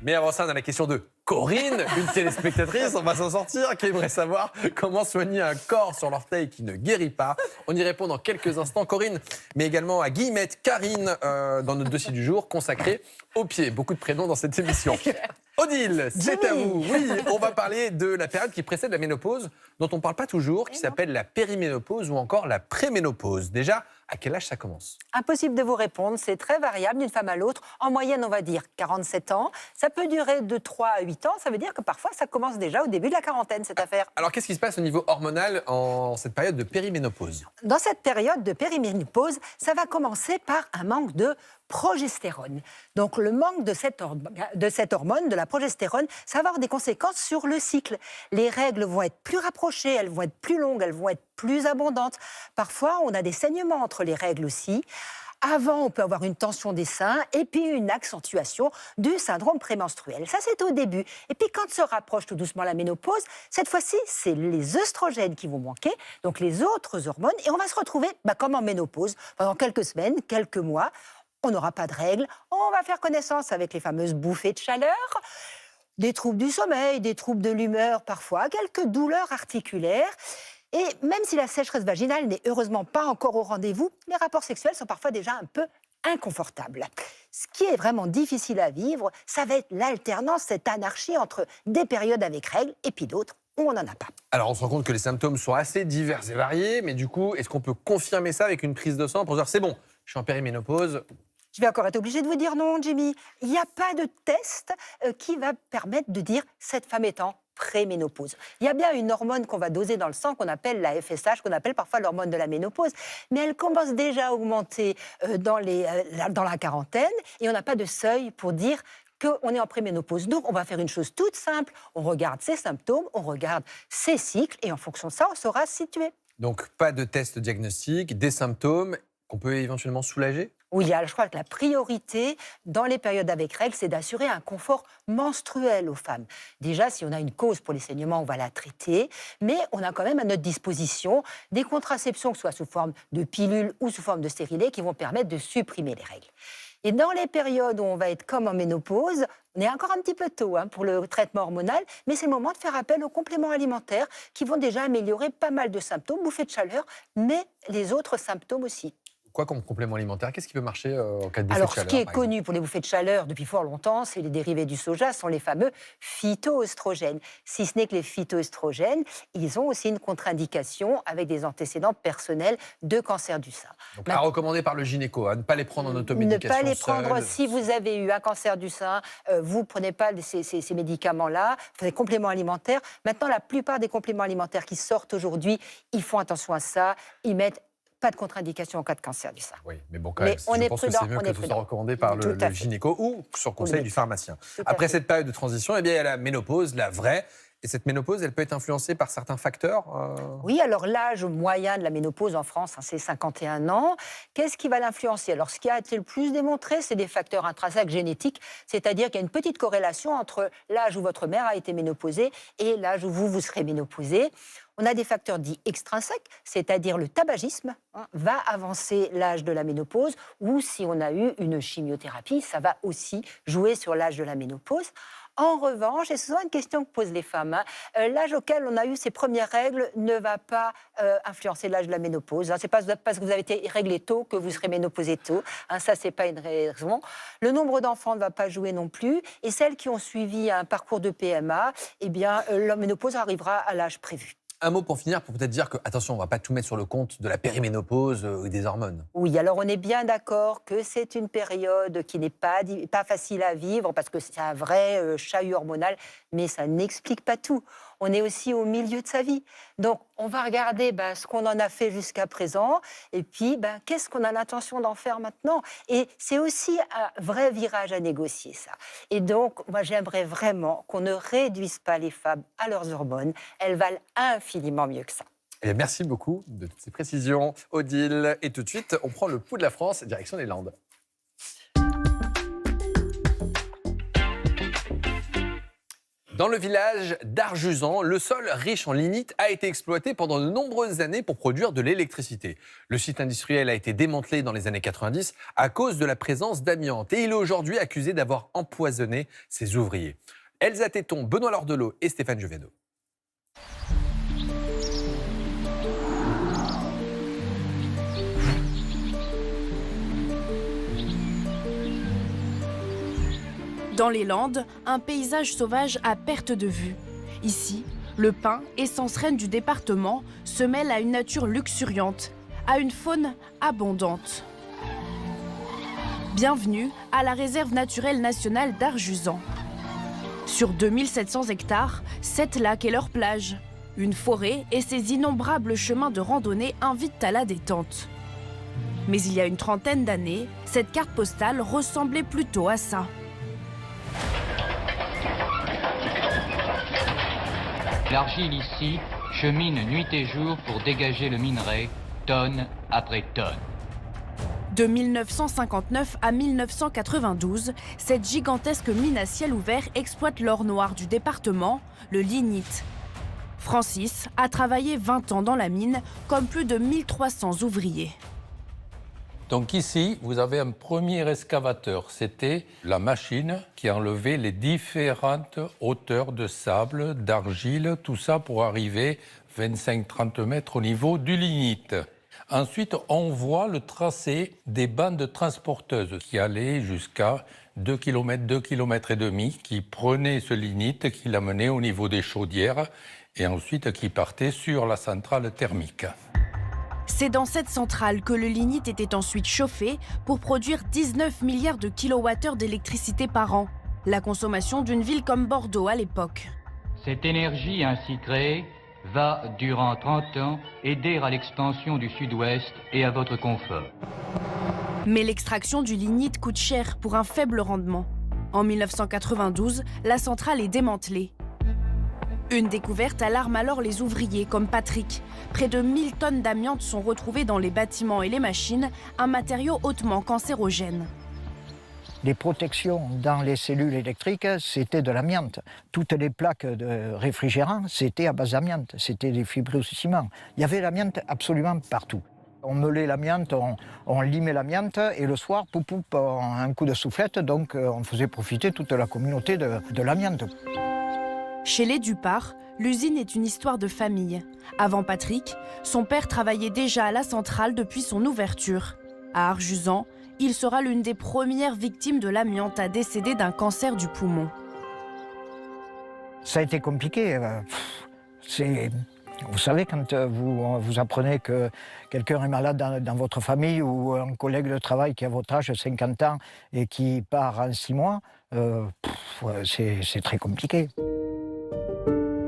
Mais avant ça, on a la question de Corinne, une téléspectatrice, on va s'en sortir, qui aimerait savoir comment soigner un corps sur l'orteil qui ne guérit pas. On y répond dans quelques instants, Corinne, mais également à Guillemette, Karine, dans notre dossier du jour consacré aux pieds. Beaucoup de prénoms dans cette émission. Odile, c'est à vous. Oui, on va parler de la période qui précède la ménopause, dont on ne parle pas toujours, qui s'appelle la périménopause ou encore la préménopause. Déjà, à quel âge ça commence? Impossible de vous répondre, c'est très variable d'une femme à l'autre. En moyenne, on va dire 47 ans. Ça peut durer de 3 à 8 ans. Ça veut dire que parfois, ça commence déjà au début de la quarantaine, cette affaire. Alors, qu'est-ce qui se passe au niveau hormonal en cette période de périménopause? Dans cette période de périménopause, ça va commencer par un manque de progestérone. Donc, le manque de cette hormone, de la progestérone, ça va avoir des conséquences sur le cycle. Les règles vont être plus rapprochées, elles vont être plus longues, elles vont être plus abondantes. Parfois, on a des saignements entre les règles aussi. Avant, on peut avoir une tension des seins et puis une accentuation du syndrome prémenstruel. Ça, c'est au début. Et puis, quand se rapproche tout doucement la ménopause, cette fois-ci, c'est les œstrogènes qui vont manquer, donc les autres hormones, et on va se retrouver comme en ménopause pendant quelques semaines, quelques mois. On n'aura pas de règles, on va faire connaissance avec les fameuses bouffées de chaleur, des troubles du sommeil, des troubles de l'humeur parfois, quelques douleurs articulaires. Et même si la sécheresse vaginale n'est heureusement pas encore au rendez-vous, les rapports sexuels sont parfois déjà un peu inconfortables. Ce qui est vraiment difficile à vivre, ça va être l'alternance, cette anarchie entre des périodes avec règles et puis d'autres où on n'en a pas. Alors, on se rend compte que les symptômes sont assez divers et variés, mais du coup, est-ce qu'on peut confirmer ça avec une prise de sang pour dire c'est bon, je suis en périménopause? Je vais encore être obligée de vous dire non, Jimmy. Il n'y a pas de test qui va permettre de dire cette femme est en préménopause. Il y a bien une hormone qu'on va doser dans le sang qu'on appelle la FSH, qu'on appelle parfois l'hormone de la ménopause, mais elle commence déjà à augmenter dans la quarantaine et on n'a pas de seuil pour dire qu'on est en préménopause. Donc, on va faire une chose toute simple. On regarde ses symptômes, on regarde ses cycles et en fonction de ça, on saura se situer. Donc, pas de test diagnostic, des symptômes qu'on peut éventuellement soulager? Oui, je crois que la priorité dans les périodes avec règles, c'est d'assurer un confort menstruel aux femmes. Déjà, si on a une cause pour les saignements, on va la traiter, mais on a quand même à notre disposition des contraceptions, que ce soit sous forme de pilules ou sous forme de stérilet, qui vont permettre de supprimer les règles. Et dans les périodes où on va être comme en ménopause, on est encore un petit peu tôt pour le traitement hormonal, mais c'est le moment de faire appel aux compléments alimentaires qui vont déjà améliorer pas mal de symptômes, bouffées de chaleur, mais les autres symptômes aussi. Quoi comme complément alimentaire? Qu'est-ce qui peut marcher en cas de bouffée de Alors, chaleur? ce qui est par connu pour les bouffées de chaleur depuis fort longtemps, c'est les dérivés du soja, sont les fameux phytoœstrogènes. Si ce n'est que les phytoœstrogènes, ils ont aussi une contre-indication avec des antécédents personnels de cancer du sein. Donc, à recommander par le gynéco, à ne pas les prendre en automédication. Ne pas les prendre seule. si vous avez eu un cancer du sein, vous ne prenez pas ces médicaments-là, ces compléments alimentaires. Maintenant, la plupart des compléments alimentaires qui sortent aujourd'hui, ils font attention à ça, ils mettent pas de contre-indication en cas de cancer du sein. Oui, mais bon, quand même, on je est pense prudent, que c'est mieux que ce soit recommandé par Tout le à fait. gynéco ou sur conseil du pharmacien. Tout à Après fait. cette période de transition, eh bien, il y a la ménopause, la vraie. Et cette ménopause, elle peut être influencée par certains facteurs Oui, alors l'âge moyen de la ménopause en France, c'est 51 ans. Qu'est-ce qui va l'influencer? Alors, ce qui a été le plus démontré, c'est des facteurs intrinsèques génétiques, c'est-à-dire qu'il y a une petite corrélation entre l'âge où votre mère a été ménopausée et l'âge où vous serez ménopausé. On a des facteurs dits extrinsèques, c'est-à-dire le tabagisme va avancer l'âge de la ménopause, ou si on a eu une chimiothérapie, ça va aussi jouer sur l'âge de la ménopause. En revanche, et c'est souvent une question que posent les femmes, l'âge auquel on a eu ses premières règles ne va pas influencer l'âge de la ménopause. C'est pas parce que vous avez été réglé tôt que vous serez ménopausé tôt. Ça, c'est pas une raison. Le nombre d'enfants ne va pas jouer non plus. Et celles qui ont suivi un parcours de PMA, eh bien, la ménopause arrivera à l'âge prévu. Un mot pour finir, pour peut-être dire que, attention, on ne va pas tout mettre sur le compte de la périménopause ou des hormones. Oui, alors on est bien d'accord que c'est une période qui n'est pas facile à vivre parce que c'est un vrai chahut hormonal, mais ça n'explique pas tout. On est aussi au milieu de sa vie. Donc, on va regarder ce qu'on en a fait jusqu'à présent et puis qu'est-ce qu'on a l'intention d'en faire maintenant. Et c'est aussi un vrai virage à négocier, ça. Et donc, moi, j'aimerais vraiment qu'on ne réduise pas les femmes à leurs hormones. Elles valent infiniment mieux que ça. Et merci beaucoup de toutes ces précisions, Odile. Et tout de suite, on prend le pouls de la France, direction les Landes. Dans le village d'Arjuzan, le sol riche en lignite a été exploité pendant de nombreuses années pour produire de l'électricité. Le site industriel a été démantelé dans les années 90 à cause de la présence d'amiante et il est aujourd'hui accusé d'avoir empoisonné ses ouvriers. Elsa Téton, Benoît Lordelot et Stéphane Juvédo. Dans les Landes, un paysage sauvage à perte de vue. Ici, le pin, essence reine du département, se mêle à une nature luxuriante, à une faune abondante. Bienvenue à la réserve naturelle nationale d'Arjuzan. Sur 2700 hectares, 7 lacs et leurs plages. Une forêt et ses innombrables chemins de randonnée invitent à la détente. Mais il y a une trentaine d'années, cette carte postale ressemblait plutôt à ça. L'argile ici chemine nuit et jour pour dégager le minerai, tonne après tonne. De 1959 à 1992, cette gigantesque mine à ciel ouvert exploite l'or noir du département, le lignite. Francis a travaillé 20 ans dans la mine, comme plus de 1300 ouvriers. Donc ici, vous avez un premier excavateur. C'était la machine qui enlevait les différentes hauteurs de sable, d'argile, tout ça pour arriver 25-30 mètres au niveau du lignite. Ensuite, on voit le tracé des bandes transporteuses qui allaient jusqu'à 2 km, 2 km et demi, qui prenaient ce lignite, qui l'amenaient au niveau des chaudières et ensuite qui partaient sur la centrale thermique. C'est dans cette centrale que le lignite était ensuite chauffé pour produire 19 milliards de kilowattheures d'électricité par an, la consommation d'une ville comme Bordeaux à l'époque. Cette énergie ainsi créée va, durant 30 ans, aider à l'expansion du sud-ouest et à votre confort. Mais l'extraction du lignite coûte cher pour un faible rendement. En 1992, la centrale est démantelée. Une découverte alarme alors les ouvriers comme Patrick. Près de 1000 tonnes d'amiante sont retrouvées dans les bâtiments et les machines, un matériau hautement cancérogène. Les protections dans les cellules électriques, c'était de l'amiante. Toutes les plaques de réfrigérants, c'était à base d'amiante. C'était des fibrociments. Il y avait l'amiante absolument partout. On meulait l'amiante, on limait l'amiante et le soir, poup, poup, un coup de soufflette, donc on faisait profiter toute la communauté de l'amiante. Chez les Dupart, l'usine est une histoire de famille. Avant Patrick, son père travaillait déjà à la centrale depuis son ouverture. À Arjuzan, il sera l'une des premières victimes de l'amiante à décéder d'un cancer du poumon. Ça a été compliqué. Vous savez, quand vous apprenez que quelqu'un est malade dans votre famille ou un collègue de travail qui a votre âge, 50 ans, et qui part en 6 mois, c'est très compliqué.